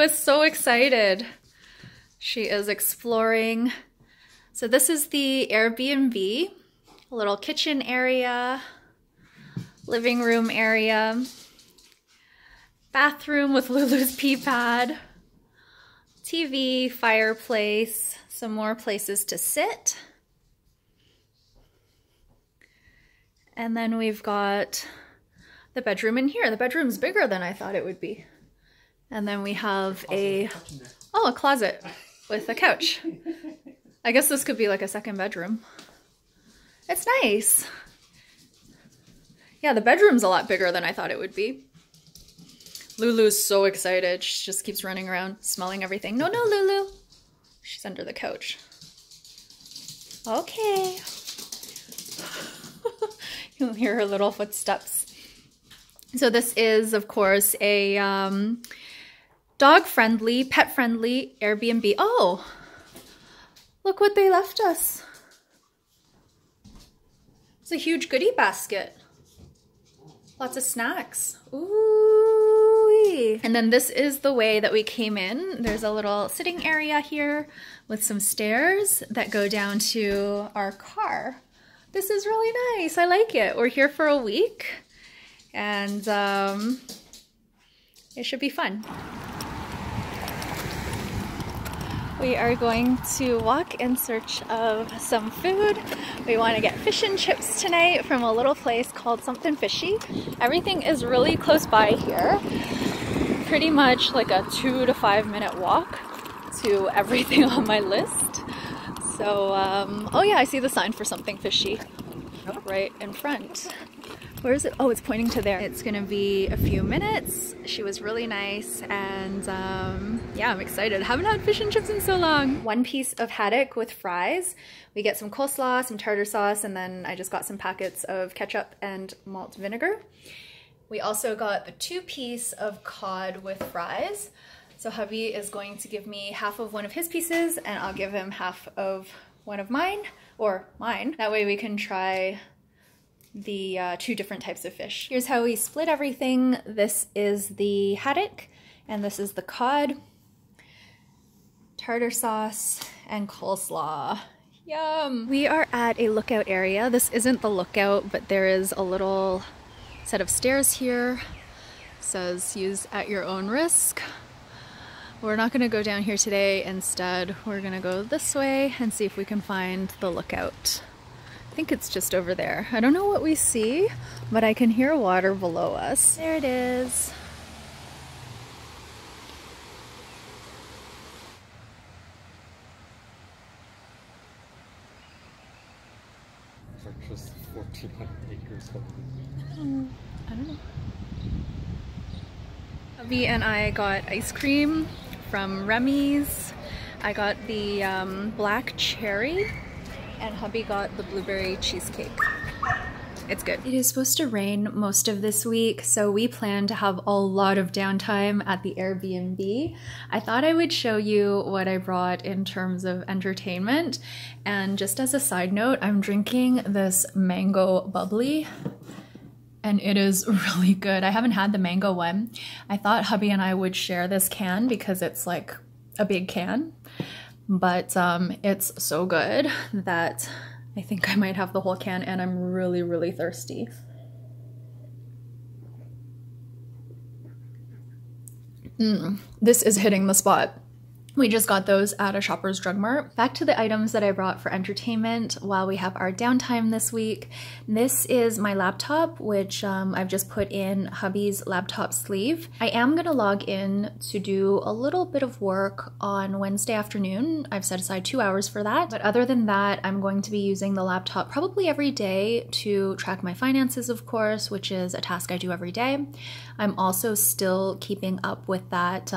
Lulu is so excited. She is exploring. So this is the Airbnb, a little kitchen area, living room area, bathroom with Lulu's pee pad, TV, fireplace, some more places to sit. And then we've got the bedroom in here. The bedroom's bigger than I thought it would be. And then we have a closet with a couch. I guess this could be like a second bedroom. It's nice. Yeah, the bedroom's a lot bigger than I thought it would be. Lulu's so excited. She just keeps running around, smelling everything. No, no, Lulu. She's under the couch. Okay. You'll hear her little footsteps. So this is, of course, a dog-friendly, pet-friendly Airbnb. Oh, look what they left us. It's a huge goodie basket. Lots of snacks. Ooh. And then this is the way that we came in. There's a little sitting area here with some stairs that go down to our car. This is really nice. I like it. We're here for a week and it should be fun. We are going to walk in search of some food. We want to get fish and chips tonight from a little place called Somthin Fishee. Everything is really close by here. Pretty much like a 2 to 5 minute walk to everything on my list. So, oh yeah, I see the sign for Somthin Fishee right in front. Where is it? Oh, it's pointing to there. It's gonna be a few minutes. She was really nice and yeah, I'm excited. Haven't had fish and chips in so long. One piece of haddock with fries. We get some coleslaw, some tartar sauce, and then I just got some packets of ketchup and malt vinegar. We also got the 2-piece of cod with fries. So hubby is going to give me half of one of his pieces and I'll give him half of one of mine, or mine. That way we can try the 2 different types of fish. Here's how we split everything. This is the haddock and this is the cod, tartar sauce, and coleslaw. Yum! We are at a lookout area. This isn't the lookout, but there is a little set of stairs here. It says use at your own risk. We're not gonna go down here today. Instead, we're gonna go this way and see if we can find the lookout. I think it's just over there. I don't know what we see, but I can hear water below us. There it is. Just 1,400 acres. I don't know. Hubby and I got ice cream from Remi's. I got the black cherry, and hubby got the blueberry cheesecake. It's good. It is supposed to rain most of this week, so we plan to have a lot of downtime at the Airbnb. I thought I would show you what I brought in terms of entertainment. And just as a side note, I'm drinking this mango bubbly, and it is really good. I haven't had the mango one. I thought hubby and I would share this can because it's like a big can, but it's so good that I think I might have the whole can, and I'm really, really thirsty. This is hitting the spot. We just got those at a Shoppers Drug Mart. Back to the items that I brought for entertainment while we have our downtime this week. This is my laptop, which I've just put in hubby's laptop sleeve. I am gonna log in to do a little bit of work on Wednesday afternoon. I've set aside 2 hours for that. But other than that, I'm going to be using the laptop probably every day to track my finances, of course, which is a task I do every day. I'm also still keeping up with that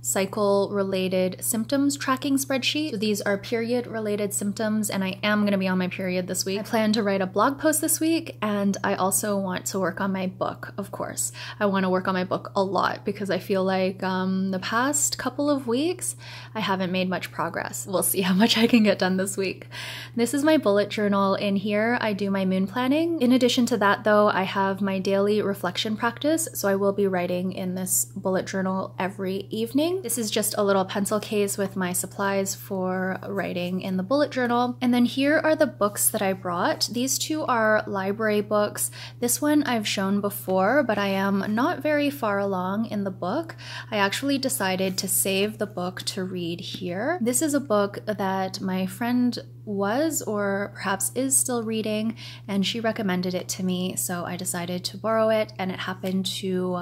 cycle-related related symptoms tracking spreadsheet. So these are period related symptoms, and I am gonna be on my period this week. I plan to write a blog post this week, and I also want to work on my book, of course. I wanna work on my book a lot because I feel like the past couple of weeks, I haven't made much progress. We'll see how much I can get done this week. This is my bullet journal. In here, I do my moon planning. In addition to that though, I have my daily reflection practice, so I will be writing in this bullet journal every evening. This is just a little pencil case with my supplies for writing in the bullet journal. And then here are the books that I brought. These two are library books. This one I've shown before, but I am not very far along in the book. I actually decided to save the book to read here. This is a book that my friend was or perhaps is still reading, and she recommended it to me, so I decided to borrow it, and it happened to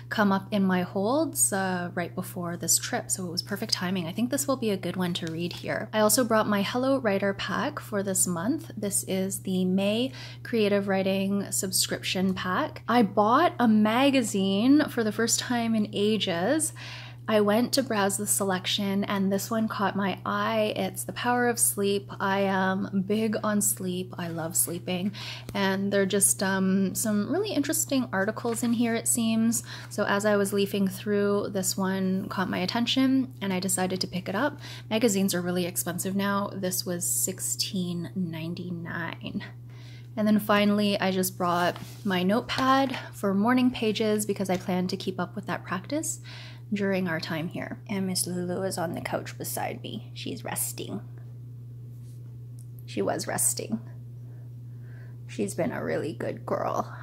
come up in my holds right before this trip, so it was perfect timing. I think this will be a good one to read here. I also brought my Hello Writer pack for this month. This is the May Creative Writing subscription pack. I bought a magazine for the first time in ages. I went to browse the selection and this one caught my eye. It's The Power of Sleep. I am big on sleep. I love sleeping. And there are just some really interesting articles in here, it seems. So as I was leafing through, this one caught my attention and I decided to pick it up. Magazines are really expensive now. This was $16.99. And then finally, I just brought my notepad for morning pages because I plan to keep up with that practice during our time here. And Miss Lulu is on the couch beside me. She's resting. She was resting. She's been a really good girl.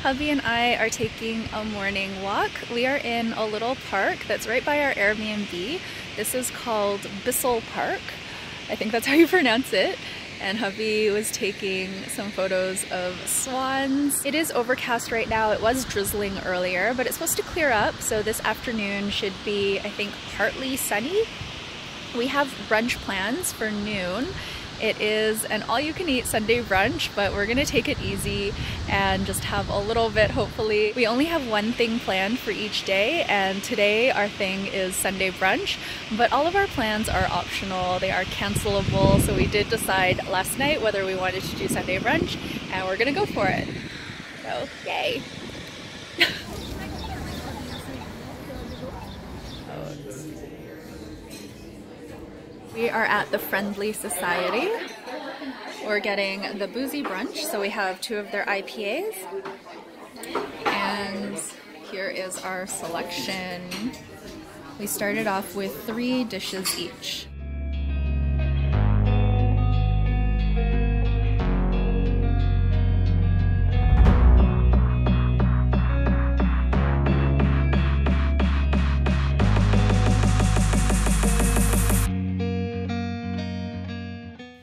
Hubby and I are taking a morning walk. We are in a little park that's right by our Airbnb. This is called Bissell Park. I think that's how you pronounce it. And hubby was taking some photos of swans. It is overcast right now. It was drizzling earlier, but it's supposed to clear up. So this afternoon should be, I think, partly sunny. We have brunch plans for noon. It is an all-you-can-eat Sunday brunch, but we're gonna take it easy and just have a little bit, hopefully. We only have one thing planned for each day, and today our thing is Sunday brunch, but all of our plans are optional. They are cancelable, so we did decide last night whether we wanted to do Sunday brunch, and we're gonna go for it. So, yay. We are at the Friendly Society. We're getting the boozy brunch, so we have 2 of their IPAs. And here is our selection. We started off with 3 dishes each.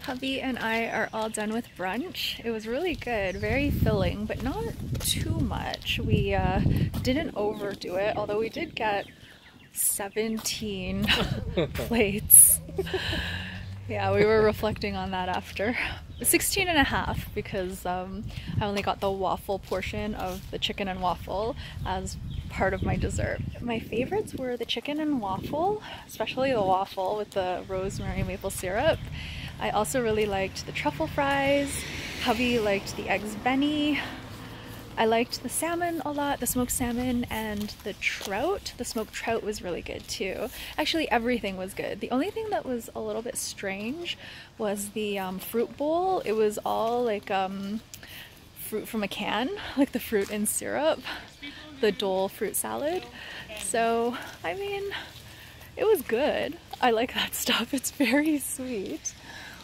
Hubby and I are all done with brunch. It was really good, very filling, but not too much. We didn't overdo it, although we did get 17 plates. Yeah, we were reflecting on that after. 16 and a half because I only got the waffle portion of the chicken and waffle as part of my dessert. My favorites were the chicken and waffle, especially the waffle with the rosemary maple syrup. I also really liked the truffle fries. Hubby liked the eggs Benny. I liked the salmon a lot, the smoked salmon, and the trout. The smoked trout was really good too. Actually, everything was good. The only thing that was a little bit strange was the fruit bowl. It was all like fruit from a can, like the fruit in syrup, the Dole fruit salad. So, I mean, it was good. I like that stuff. It's very sweet.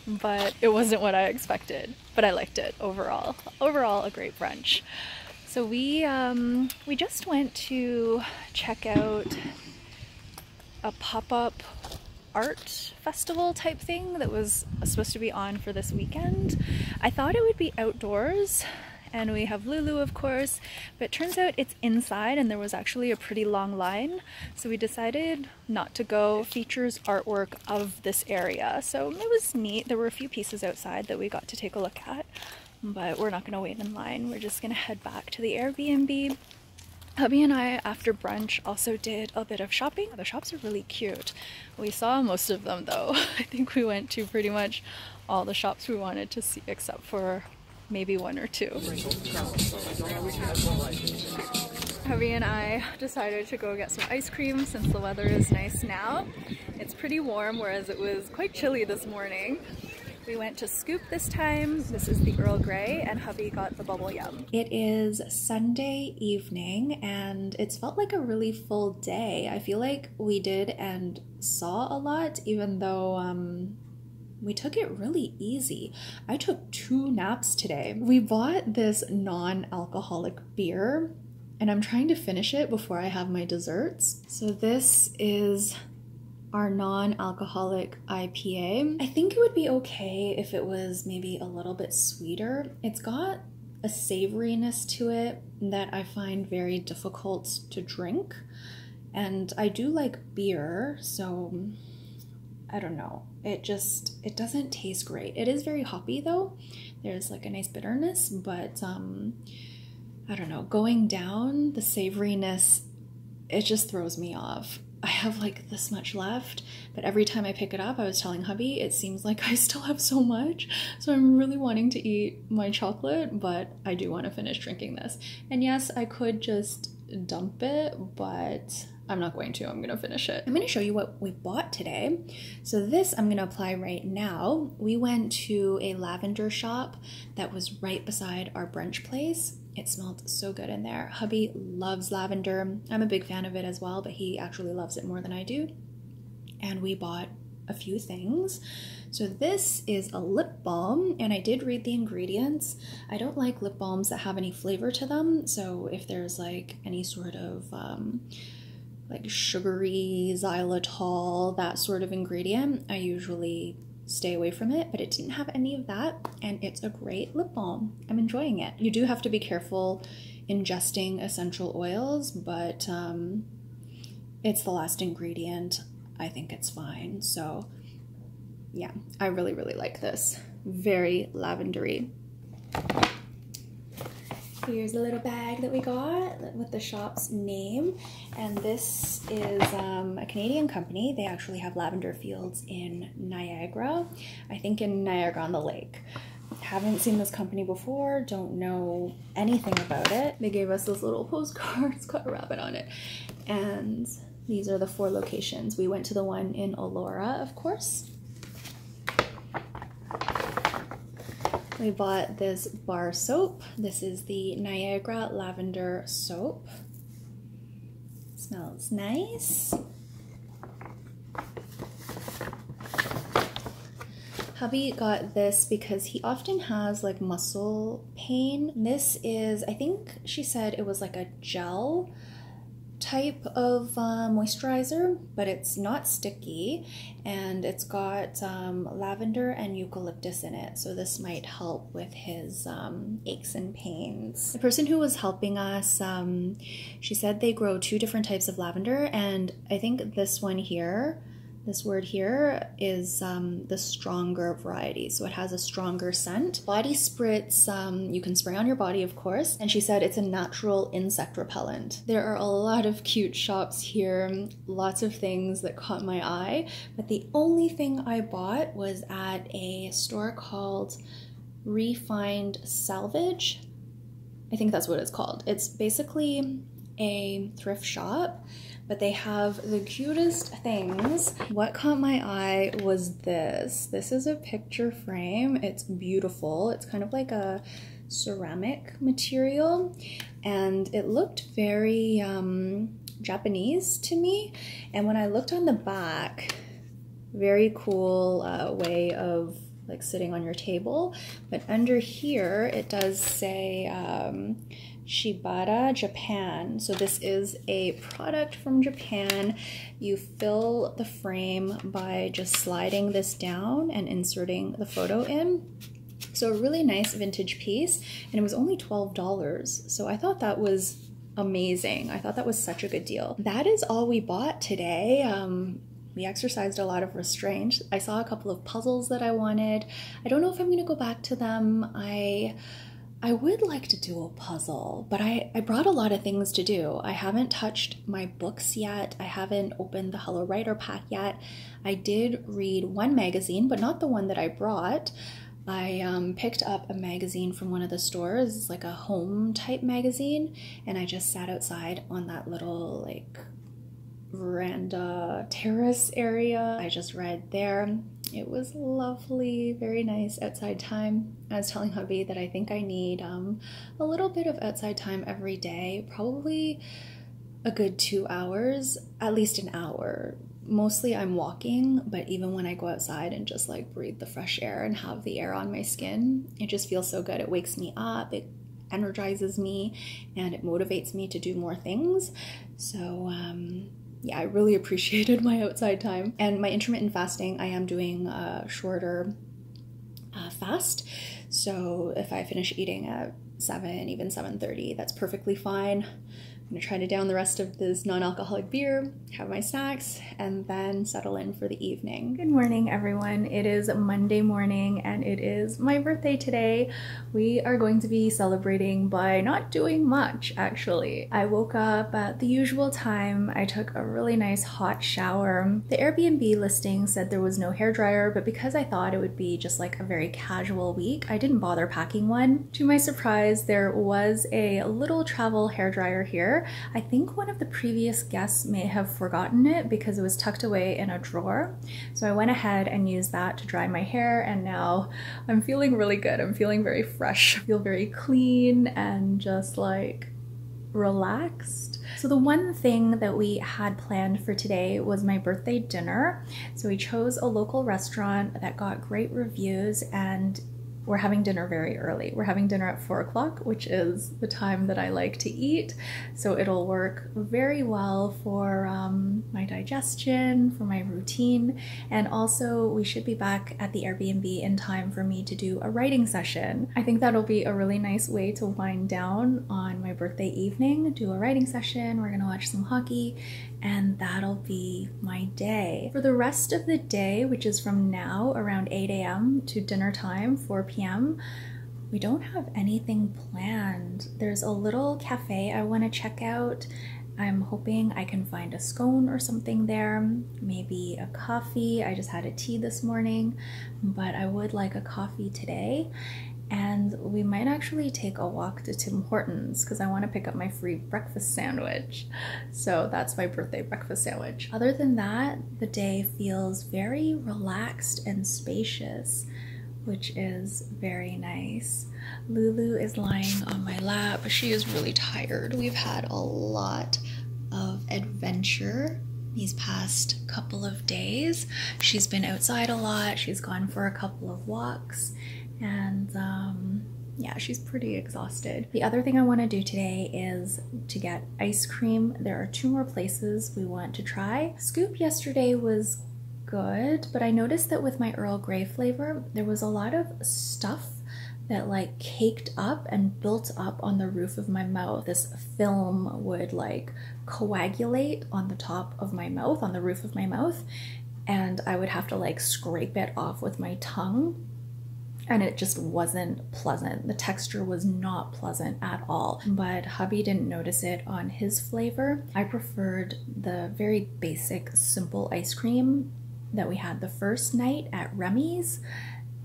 But it wasn't what I expected, but I liked it overall. Overall, a great brunch. So we just went to check out a pop-up art festival type thing that was supposed to be on for this weekend. I thought it would be outdoors, and we have Lulu of course, but it turns out it's inside and there was actually a pretty long line, so we decided not to go. Features artwork of this area, so it was neat. There were a few pieces outside that we got to take a look at, but we're not going to wait in line. We're just going to head back to the Airbnb. Hubby and I, after brunch, also did a bit of shopping. The shops are really cute. We saw most of them though. I think we went to pretty much all the shops we wanted to see except for maybe one or two. Hubby and I decided to go get some ice cream since the weather is nice now. It's pretty warm, whereas it was quite chilly this morning. We went to Scoop this time. This is the Earl Grey, and hubby got the bubble yum. It is Sunday evening and it's felt like a really full day. I feel like we did and saw a lot, even though we took it really easy. I took 2 naps today. We bought this non-alcoholic beer and I'm trying to finish it before I have my desserts. So this is our non-alcoholic IPA. I think it would be okay if it was maybe a little bit sweeter. It's got a savoriness to it that I find very difficult to drink. And I do like beer, so I don't know. It doesn't taste great. It is very hoppy though. There's like a nice bitterness, but I don't know. Going down, the savoriness, it just throws me off. I have like this much left, but every time I pick it up, I was telling hubby, it seems like I still have so much. So I'm really wanting to eat my chocolate, but I do want to finish drinking this. And yes, I could just dump it, but I'm not going to. I'm going to finish it. I'm going to show you what we bought today. So this I'm going to apply right now. We went to a lavender shop that was right beside our brunch place. It smelled so good in there. Hubby loves lavender. I'm a big fan of it as well, but he actually loves it more than I do. And we bought a few things. So this is a lip balm, and I did read the ingredients. I don't like lip balms that have any flavor to them. So if there's like any sort of like sugary xylitol, that sort of ingredient, I usually stay away from it, but it didn't have any of that, and it's a great lip balm. I'm enjoying it. You do have to be careful ingesting essential oils, but it's the last ingredient. I think it's fine. So yeah, I really, really like this. Very lavendery. Here's a little bag that we got with the shop's name, and this is a Canadian company. They actually have lavender fields in Niagara, I think in Niagara-on-the-Lake. Haven't seen this company before, don't know anything about it. They gave us this little postcard, it's got a rabbit on it, and these are the 4 locations. We went to the one in Elora, of course. We bought this bar soap. This is the Niagara Lavender Soap. Smells nice. Hubby got this because he often has like muscle pain. This is, I think she said it was like a gel type of moisturizer, but it's not sticky, and it's got lavender and eucalyptus in it, so this might help with his aches and pains. The person who was helping us, she said they grow 2 different types of lavender, and I think this one here, this word here, is the stronger variety, so it has a stronger scent. Body spritz, you can spray on your body, of course, and she said it's a natural insect repellent. There are a lot of cute shops here, lots of things that caught my eye, but the only thing I bought was at a store called Refined Salvage. I think that's what it's called. It's basically a thrift shop, but they have the cutest things. What caught my eye was this. This is a picture frame. It's beautiful. It's kind of like a ceramic material, and it looked very Japanese to me. And when I looked on the back, very cool way of like sitting on your table. But under here, it does say Shibata Japan. So this is a product from Japan. You fill the frame by just sliding this down and inserting the photo in. So a really nice vintage piece, and it was only $12. So I thought that was amazing. I thought that was such a good deal. That is all we bought today. We exercised a lot of restraint. I saw a couple of puzzles that I wanted. I don't know if I'm gonna go back to them. I would like to do a puzzle, but I brought a lot of things to do. I haven't touched my books yet. I haven't opened the Hello Writer pack yet. I did read one magazine, but not the one that I brought. I picked up a magazine from one of the stores. It's like a home type magazine, and I just sat outside on that little like veranda terrace area. I just read there. It was lovely, very nice outside time. I was telling hubby that I think I need a little bit of outside time every day, probably a good 2 hours, at least an hour. Mostly I'm walking, but even when I go outside and just like breathe the fresh air and have the air on my skin, it just feels so good. It wakes me up, it energizes me, and it motivates me to do more things. So yeah, I really appreciated my outside time. And my intermittent fasting, I am doing a shorter fast. So if I finish eating at 7, even 7:30, that's perfectly fine. I'm gonna try to down the rest of this non-alcoholic beer, have my snacks, and then settle in for the evening. Good morning, everyone. It is Monday morning and it is my birthday today. We are going to be celebrating by not doing much, actually. I woke up at the usual time. I took a really nice hot shower. The Airbnb listing said there was no hairdryer, but because I thought it would be just like a very casual week, I didn't bother packing one. To my surprise, there was a little travel hairdryer here. I think one of the previous guests may have forgotten it because it was tucked away in a drawer. So I went ahead and used that to dry my hair, and now I'm feeling really good. I'm feeling very fresh. I feel very clean and just like relaxed. So the one thing that we had planned for today was my birthday dinner. So we chose a local restaurant that got great reviews, and we're having dinner very early. We're having dinner at 4 o'clock, which is the time that I like to eat. So it'll work very well for my digestion, for my routine. And also we should be back at the Airbnb in time for me to do a writing session. I think that'll be a really nice way to wind down on my birthday evening, do a writing session. We're gonna watch some hockey, and that'll be my day. For the rest of the day, which is from now around 8 a.m. to dinner time, 4 p.m., we don't have anything planned. There's a little cafe I want to check out. I'm hoping I can find a scone or something there, maybe a coffee. I just had a tea this morning, but I would like a coffee today. And we might actually take a walk to Tim Hortons because I want to pick up my free breakfast sandwich. So that's my birthday breakfast sandwich. Other than that, the day feels very relaxed and spacious, which is very nice. Lulu is lying on my lap. She is really tired. We've had a lot of adventure these past couple of days. She's been outside a lot. She's gone for a couple of walks. And yeah, she's pretty exhausted. The other thing I want to do today is to get ice cream. There are 2 more places we want to try. Scoop yesterday was good, but I noticed that with my Earl Grey flavor, there was a lot of stuff that like caked up and built up on the roof of my mouth. This film would like coagulate on the top of my mouth, on the roof of my mouth, and I would have to like scrape it off with my tongue. And it just wasn't pleasant. The texture was not pleasant at all, but hubby didn't notice it on his flavor. I preferred the very basic, simple ice cream that we had the first night at Remi's.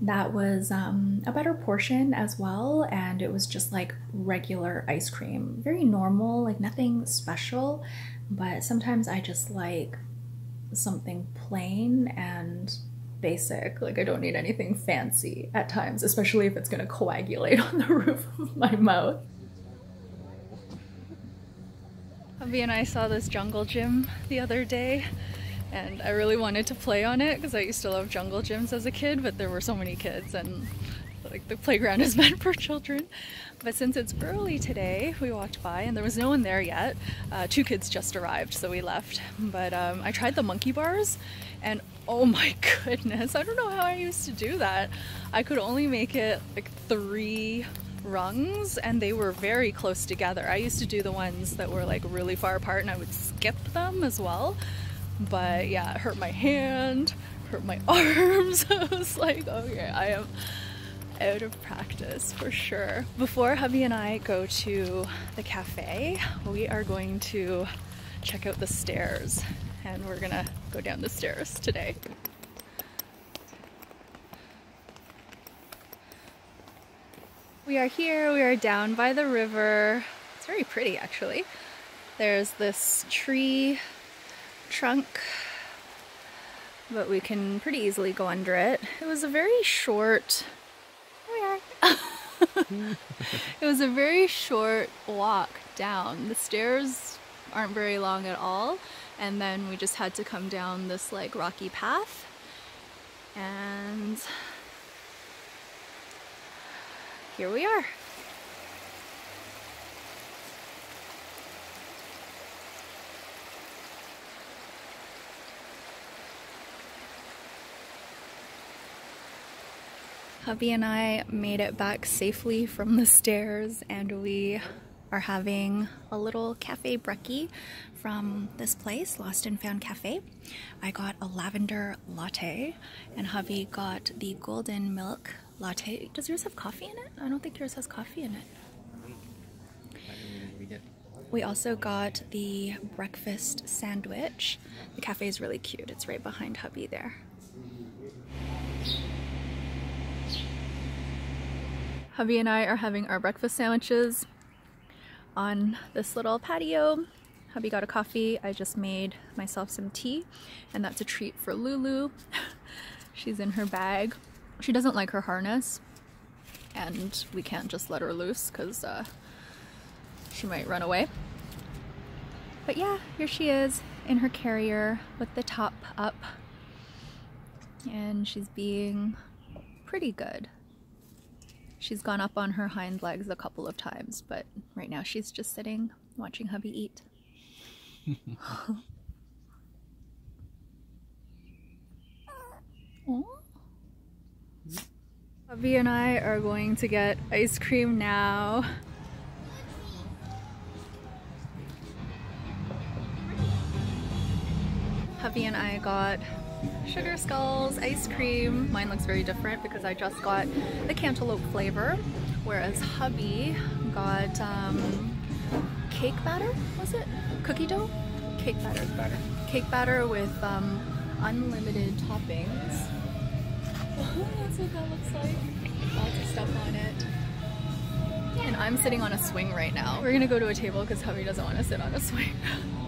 That was a better portion as well, and it was just like regular ice cream. Very normal, like nothing special, but sometimes I just like something plain and basic. Like I don't need anything fancy at times, especially if it's gonna coagulate on the roof of my mouth. Hubby and I saw this jungle gym the other day. and I really wanted to play on it because I used to love jungle gyms as a kid, but there were so many kids and like the playground is meant for children. But since it's early today, we walked by and there was no one there yet. 2 kids just arrived, so we left. But I tried the monkey bars and oh my goodness, I don't know how I used to do that. I could only make it like 3 rungs and they were very close together. I used to do the ones that were like really far apart and I would skip them as well. But yeah, it hurt my hand, hurt my arms. I was like, okay, I am out of practice for sure. Before hubby and I go to the cafe, we are going to check out the stairs and we're gonna go down the stairs today. We are here, we are down by the river. It's very pretty actually. There's this tree trunk, but we can pretty easily go under it. It was a very short, it was a very short walk down. The stairs aren't very long at all, and then we just had to come down this like rocky path, and here we are. Hubby and I made it back safely from the stairs and we are having a little cafe brekkie from this place, Lost and Found Cafe. I got a lavender latte and hubby got the golden milk latte. Does yours have coffee in it? I don't think yours has coffee in it. We also got the breakfast sandwich. The cafe is really cute. It's right behind hubby there. Hubby and I are having our breakfast sandwiches on this little patio. Hubby got a coffee. I just made myself some tea, and that's a treat for Lulu. She's in her bag. She doesn't like her harness, and we can't just let her loose because she might run away. But yeah, here she is in her carrier with the top up, and she's being pretty good. She's gone up on her hind legs a couple of times, but right now she's just sitting watching hubby eat. Hubby and I are going to get ice cream now. Hubby and I got sugar skulls, ice cream. Mine looks very different because I just got the cantaloupe flavor, whereas hubby got cake batter, was it? Cookie dough? Cake batter. Cake batter with unlimited toppings. That's what that looks like. Lots of stuff on it. And I'm sitting on a swing right now. We're gonna go to a table because hubby doesn't want to sit on a swing.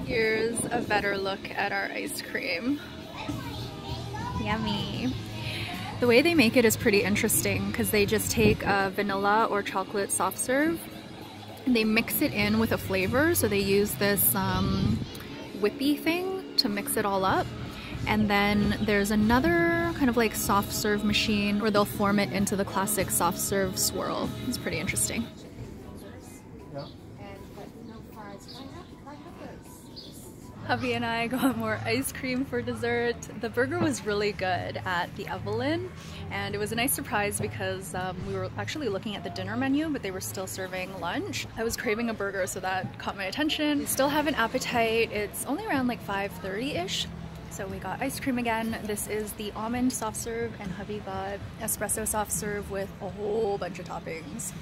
Here's a better look at our ice cream. Yummy. The way they make it is pretty interesting because they just take a vanilla or chocolate soft serve and they mix it in with a flavor. So they use this whippy thing to mix it all up. And then there's another kind of like soft serve machine where they'll form it into the classic soft serve swirl. It's pretty interesting. Hubby and I got more ice cream for dessert. The burger was really good at the Evelyn, and it was a nice surprise because we were actually looking at the dinner menu, but they were still serving lunch. I was craving a burger, so that caught my attention. We still have an appetite. It's only around like 5:30-ish. So we got ice cream again. This is the almond soft serve, and hubby got espresso soft serve with a whole bunch of toppings.